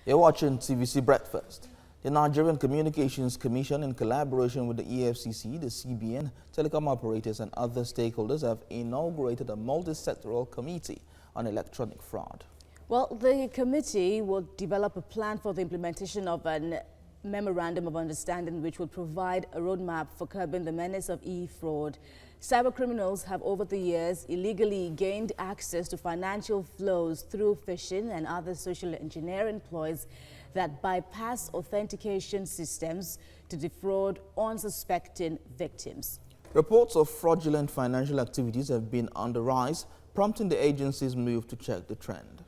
You're watching TVC Breakfast. The Nigerian Communications Commission, in collaboration with the EFCC, the CBN, telecom operators and other stakeholders, have inaugurated a multi-sectoral committee on electronic fraud. Well, the committee will develop a plan for the implementation of a memorandum of understanding which will provide a roadmap for curbing the menace of e-fraud. Cybercriminals have over the years illegally gained access to financial flows through phishing and other social engineering ploys that bypass authentication systems to defraud unsuspecting victims. Reports of fraudulent financial activities have been on the rise, prompting the agency's move to check the trend.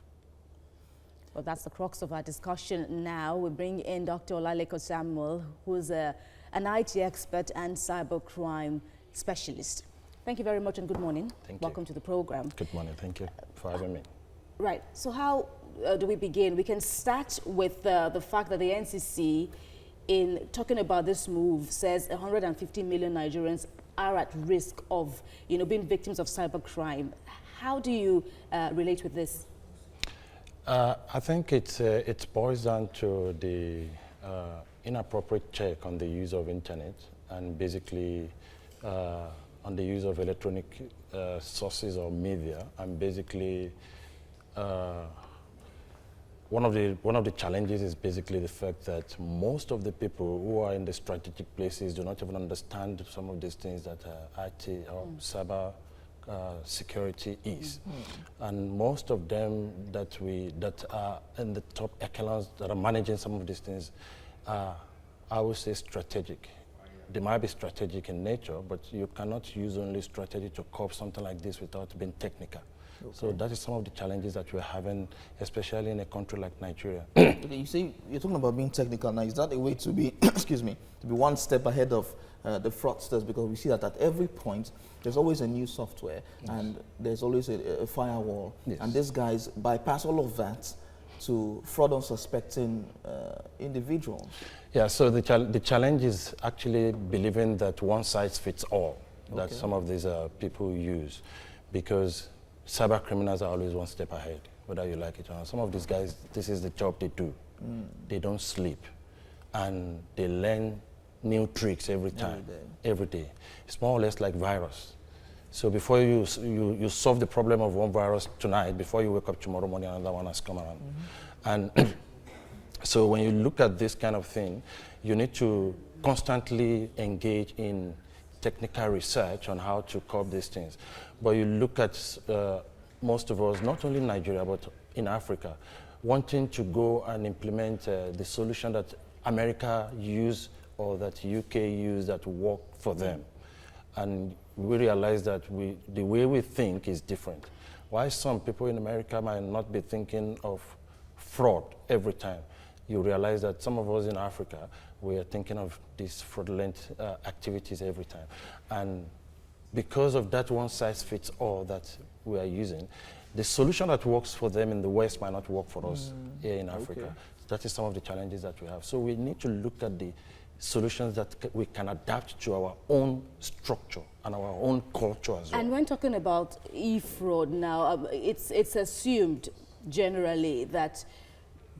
Well, that's the crux of our discussion now. We bring in Dr. Olaleko Samuel, who's an IT expert and cybercrime specialist. Thank you very much and good morning. Thank you. Welcome to the program. Good morning. Thank you for having me. Right. So how do we begin? We can start with the fact that the NCC, in talking about this move, says 150 million Nigerians are at risk of, being victims of cybercrime. How do you relate with this? I think it boils down to the inappropriate check on the use of internet and basically on the use of electronic sources or media, and basically one of the challenges is basically the fact that most of the people who are in the strategic places do not even understand some of these things that IT or cyber security is. And most of them that are in the top echelons that are managing some of these things are, I would say, strategic. They might be strategic in nature, but you cannot use only strategy to curb something like this without being technical. Okay. So that is some of the challenges that we're having, especially in a country like Nigeria. Okay, you see, you're talking about being technical now. Is that a way to be, excuse me, to be one step ahead of the fraudsters? Because we see that at every point, there's always a new software, yes, and there's always a firewall. Yes. And these guys bypass all of that to fraud unsuspecting individuals. Yeah, so the challenge is actually believing that one size fits all, that some of these people use, because cyber criminals are always one step ahead, whether you like it or not. Some of these guys, this is the job they do. They don't sleep, and they learn new tricks every time, every day. It's more or less like virus. So before you solve the problem of one virus tonight, before you wake up tomorrow morning, another one has come around. And so when you look at this kind of thing, you need to constantly engage in technical research on how to curb these things. But you look at most of us, not only in Nigeria, but in Africa, wanting to go and implement the solution that America used or that UK used that work for them. And we realize that the way we think is different. Why some people in America might not be thinking of fraud every time, you realize that some of us in Africa, we are thinking of these fraudulent activities every time. And because of that one size fits all that we are using, the solution that works for them in the West might not work for us here in Africa. Okay. That is some of the challenges that we have. So we need to look at the solutions that we can adapt to our own structure and our own culture as well. And when talking about e-fraud now, it's assumed generally that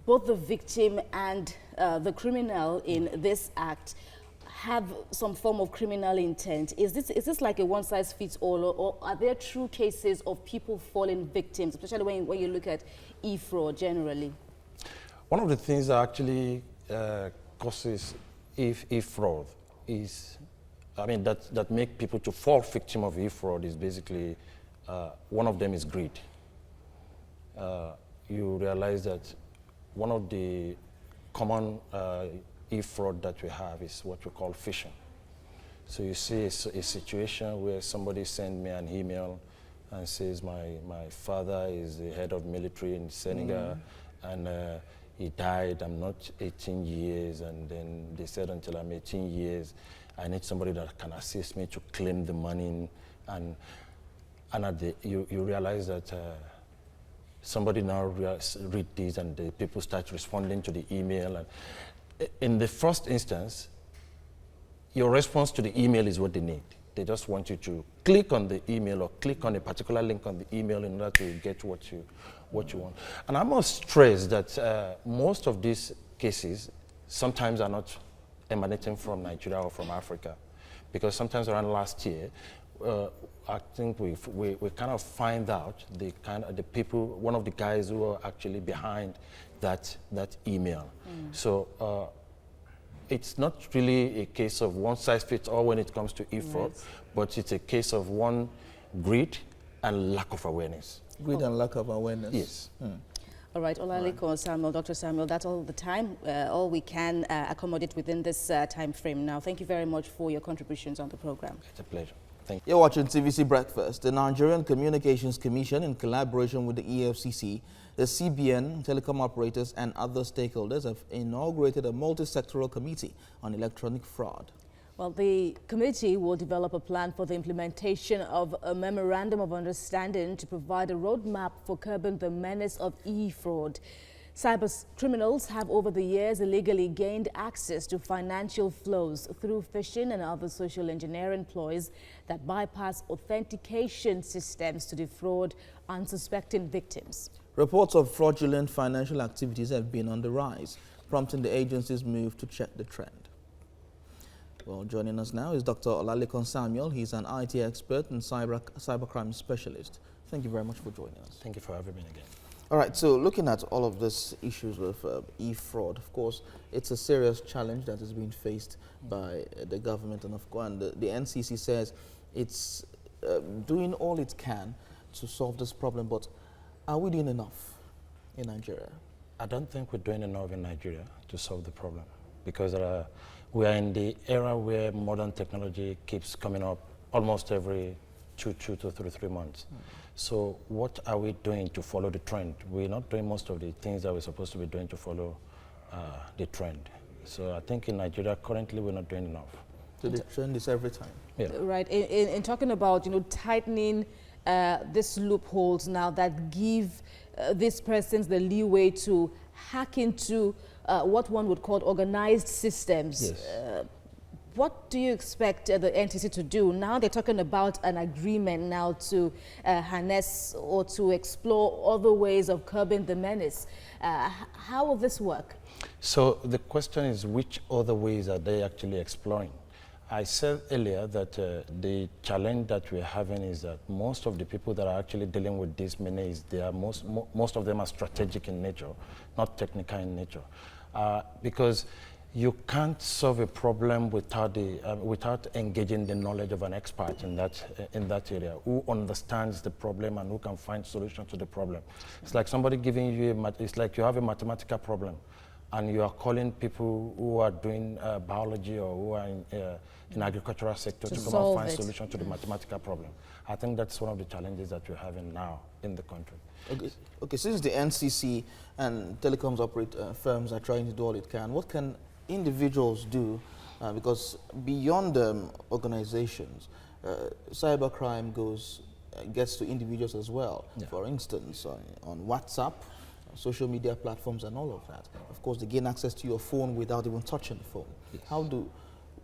both the victim and the criminal in this act have some form of criminal intent. Is this like a one-size-fits-all, or are there true cases of people falling victims, especially when you look at e-fraud generally? One of the things that actually causes e-fraud is, that make people to fall victim of e-fraud is basically, one of them is greed. You realize that one of the common e-fraud that we have is what we call phishing. So you see a situation where somebody sends me an email and says, my father is the head of military in Senegal, and he died, I'm not 18 years, and then they said until I'm 18 years, I need somebody that can assist me to claim the money, and you realize that somebody now read this, and the people start responding to the email. And in the first instance, your response to the email is what they need. They just want you to click on the email or click on a particular link on the email in order to get what you want. And I must stress that most of these cases sometimes are not emanating from Nigeria or from Africa, because sometimes around last year, I think we kind of find out the people, one of the guys who are actually behind that email. So it's not really a case of one size fits all when it comes to e-fraud, but it's a case of one, greed and lack of awareness. Greed and lack of awareness. Yes. All right, Olalekan Samuel, Dr. Samuel, that's all the time, all we can accommodate within this time frame now. Thank you very much for your contributions on the program. It's a pleasure. Thank you. You're watching TVC Breakfast. The Nigerian Communications Commission, in collaboration with the EFCC, the CBN, telecom operators and other stakeholders, have inaugurated a multi-sectoral committee on electronic fraud. Well, the committee will develop a plan for the implementation of a memorandum of understanding to provide a roadmap for curbing the menace of e-fraud. Cyber criminals have over the years illegally gained access to financial flows through phishing and other social engineering ploys that bypass authentication systems to defraud unsuspecting victims. Reports of fraudulent financial activities have been on the rise, prompting the agency's move to check the trend. Well, joining us now is Dr. Olalekan Samuel. He's an IT expert and cybercrime specialist. Thank you very much for joining us. Thank you for having me again. All right, so looking at all of these issues with e-fraud, of course, it's a serious challenge that is being faced by the government, and of course, and the NCC says it's doing all it can to solve this problem, but are we doing enough in Nigeria? I don't think we're doing enough in Nigeria to solve the problem, because we are in the era where modern technology keeps coming up almost every two to 3 months. So what are we doing to follow the trend? We're not doing most of the things that we're supposed to be doing to follow the trend. So I think in Nigeria currently we're not doing enough. So the trend is every time. Yeah. Right. In talking about tightening these loopholes now that give these persons the leeway to hack into what one would call organized systems. Yes. What do you expect the NCC to do? Now they're talking about an agreement now to harness or to explore other ways of curbing the menace. How will this work? So the question is, which other ways are they actually exploring? I said earlier that the challenge that we're having is that most of the people that are actually dealing with this menace, they are most of them are strategic in nature, not technical in nature. Because you can't solve a problem without engaging the knowledge of an expert in that area who understands the problem and who can find solutions to the problem. It's like somebody giving you it's like you have a mathematical problem and you are calling people who are doing biology or who are in agricultural sector to come and find solutions to the mathematical problem. I think that's one of the challenges that we're having now in the country. Okay, since the NCC and telecoms firms are trying to do all it can, what can individuals do? Because beyond organizations, cybercrime gets to individuals as well. Yeah. For instance, on WhatsApp, social media platforms and all of that. Of course, they gain access to your phone without even touching the phone. Yes.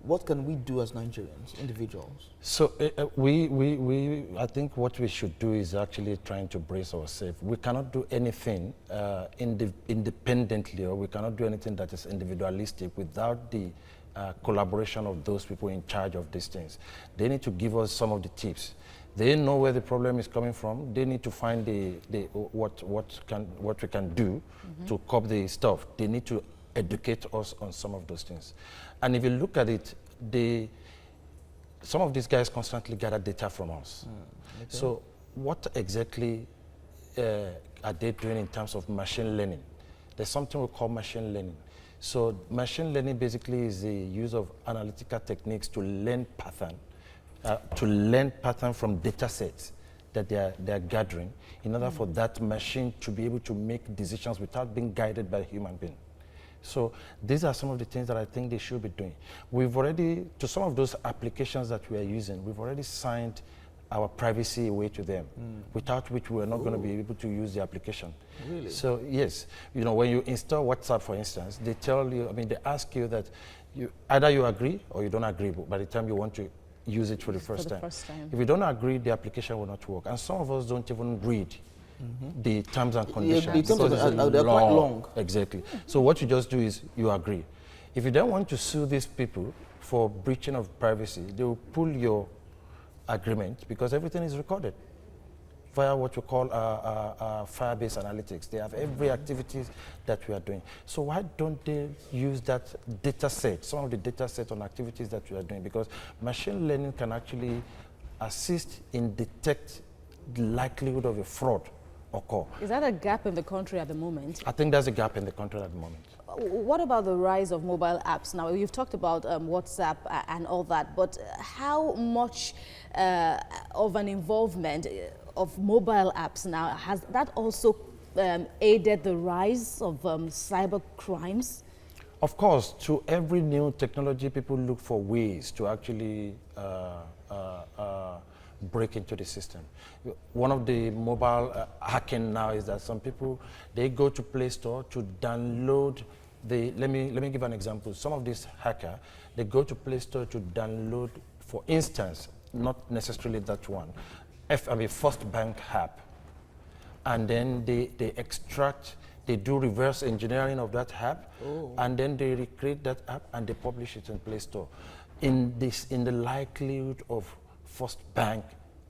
What can we do as Nigerians, individuals? So I think what we should do is actually trying to brace ourselves. We cannot do anything independently, or we cannot do anything that is individualistic without the collaboration of those people in charge of these things. They need to give us some of the tips. They know where the problem is coming from. They need to find what we can do to curb the stuff. They need to educate us on some of those things. And if you look at it, some of these guys constantly gather data from us. Okay. So what exactly are they doing in terms of machine learning? There's something we call machine learning. So machine learning basically is the use of analytical techniques to learn pattern from data sets that they are gathering in order for that machine to be able to make decisions without being guided by a human being. So these are some of the things that I think they should be doing. We've already, to some of those applications that we are using, we've already signed our privacy away to them, without which we are not going to be able to use the application. Really? So yes, when you install WhatsApp, for instance, they tell you, they ask you that either you agree or you don't agree by the time you want to use it for the For first the time. first time. If you don't agree, the application will not work. And some of us don't even read the terms and conditions. the terms because it's they're quite long. Exactly. So what you just do is you agree. If you don't want to sue these people for breaching of privacy, they will pull your agreement because everything is recorded via what we call Firebase Analytics. They have every activity that we are doing. So why don't they use that data set, some of the data set on activities that we are doing? Because machine learning can actually assist in detect the likelihood of a fraud occur. Is that a gap in the country at the moment? I think there's a gap in the country at the moment. What about the rise of mobile apps? Now, you've talked about WhatsApp and all that, but how much of an involvement of mobile apps now, has that also aided the rise of cyber crimes? Of course, to every new technology, people look for ways to actually break into the system. One of the mobile hacking now is that some people, they go to Play Store to download the, let me give an example. Some of these hackers, they go to Play Store to download, for instance, not necessarily that one, First Bank app. And then they extract, they do reverse engineering of that app, and then they recreate that app and they publish it in Play Store. In the likelihood of First Bank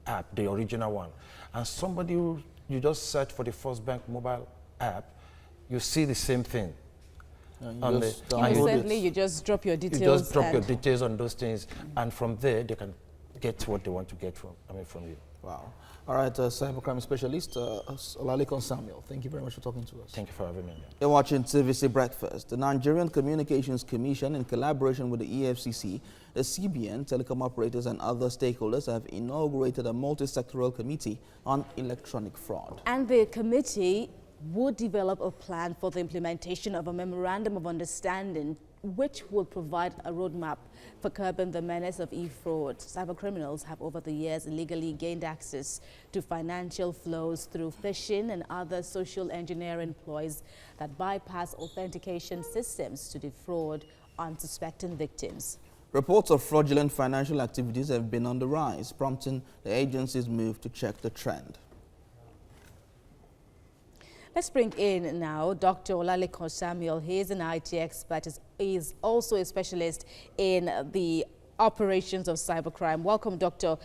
app, the original one. And somebody who, you just search for the First Bank mobile app, you see the same thing. Innocently, you just drop your details. You just drop your details on those things, and from there, they can get what they want to get from you. Wow. All right, cybercrime specialist, Olalekan Samuel, thank you very much for talking to us. Thank you for having me. You're watching TVC Breakfast. The Nigerian Communications Commission, in collaboration with the EFCC, the CBN, telecom operators and other stakeholders have inaugurated a multi-sectoral committee on electronic fraud. And the committee would develop a plan for the implementation of a memorandum of understanding which will provide a roadmap for curbing the menace of e-fraud. Cybercriminals have over the years illegally gained access to financial flows through phishing and other social engineering ploys that bypass authentication systems to defraud unsuspecting victims. Reports of fraudulent financial activities have been on the rise, prompting the agency's move to check the trend. Let's bring in now Dr. Olalekan Samuel. He is an IT expert. He is also a specialist in the operations of cybercrime. Welcome, Dr.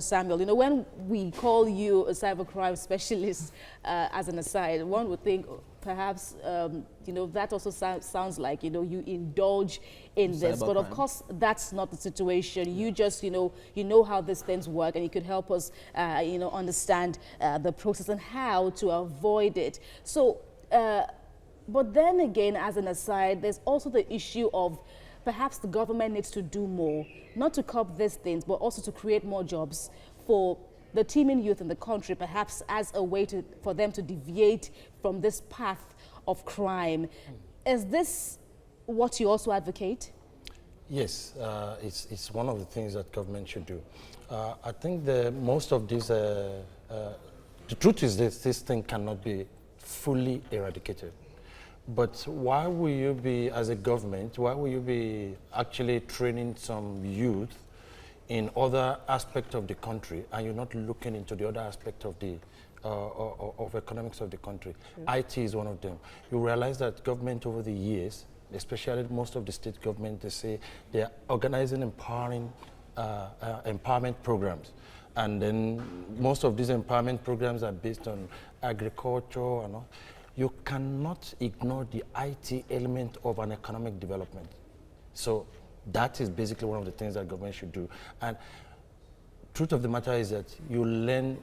Samuel. You know, when we call you a cybercrime specialist, as an aside, one would think perhaps, you know, that also sounds like, you know, you indulge in this. But of course, that's not the situation. You just, you know how these things work, and you could help us, you know, understand the process and how to avoid it. So, but then again, as an aside, there's also the issue of perhaps the government needs to do more, not to curb these things, but also to create more jobs for the teeming youth in the country, perhaps as a way for them to deviate from this path of crime. Is this what you also advocate? Yes, it's one of the things that government should do. I think most of these, the truth is this thing cannot be fully eradicated. But why will you be, as a government, why will you be actually training some youth in other aspects of the country, and you're not looking into the other aspect of the of economics of the country? Sure. IT is one of them. You realize that government over the years, especially most of the state government, they say they are organizing empowerment programs. And then most of these empowerment programs are based on agriculture and all. You cannot ignore the IT element of an economic development. So that is basically one of the things that government should do. And truth of the matter is that you learn,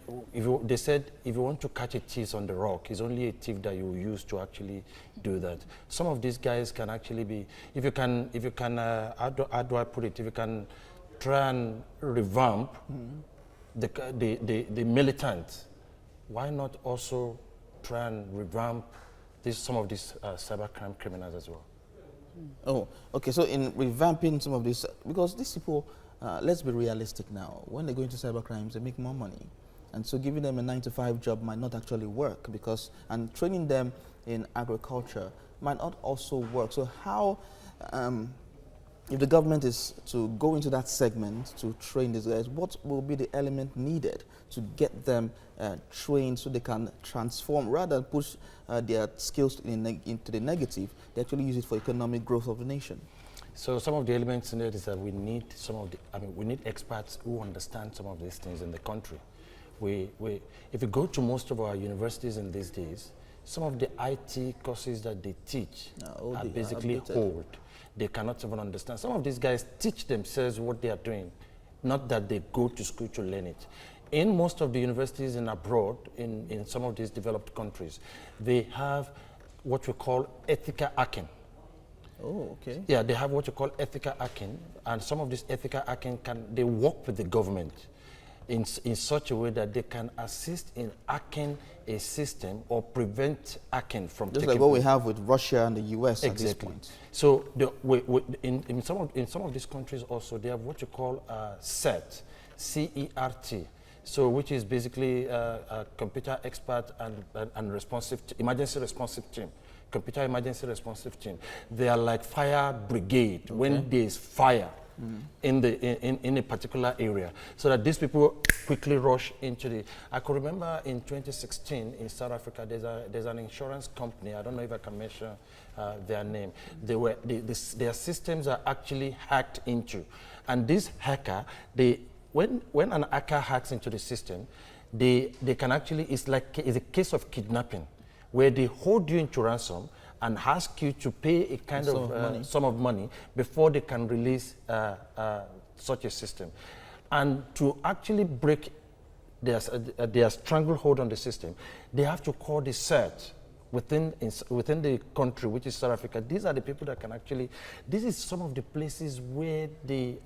they said if you want to catch a thief on the rock, it's only a thief that you use to actually do that. Some of these guys can actually be, if you can, how do I put it, if you can try and revamp the militant, why not also try and revamp some of these cybercrime criminals as well? Oh, okay. So in revamping some of this, because these people, let's be realistic now. When they go into cybercrimes, they make more money, and so giving them a 9-to-5 job might not actually work, because and training them in agriculture might not also work. So how If the government is to go into that segment to train these guys, what will be the element needed to get them trained so they can transform, rather than push their skills into the negative, they actually use it for economic growth of the nation? So some of the elements in it is that we need we need experts who understand some of these things in the country. If you go to most of our universities in these days, some of the IT courses that they teach are basically old. They cannot even understand. Some of these guys teach themselves what they are doing, not that they go to school to learn it. In most of the universities and abroad, in some of these developed countries, they have what we call ethical hacking. Oh, okay. Yeah, they have what you call ethical hacking, and some of this ethical hacking they work with the government in such a way that they can assist in hacking a system or prevent hacking from just taking like what we place. have with Russia and the US Exactly. at this point. So in some of these countries also they have what you call CERT, C-E-R-T. So which is basically a computer expert and responsive emergency responsive team. Computer emergency responsive team. They are like fire brigade. Okay. When there is fire in a particular area, so that these people quickly rush into the. I could remember in 2016 in South Africa, there's an insurance company. I don't know if I can mention their name. Their systems are actually hacked into, and this hacker, when an hacker hacks into the system, they can actually it's a case of kidnapping, where they hold you into ransom and ask you to pay a kind of sum of money before they can release such a system. And to actually break their stranglehold on the system, they have to call the CERT within the country, which is South Africa. These are the people that can actually, this is some of the places where the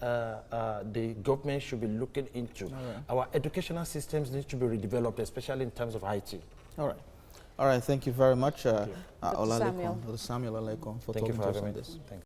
government should be looking into. Right. Our educational systems need to be redeveloped, especially in terms of IT. All right. All right, thank you very much, Dr. Samuel Olalekan, for talking to us on this. Thank you.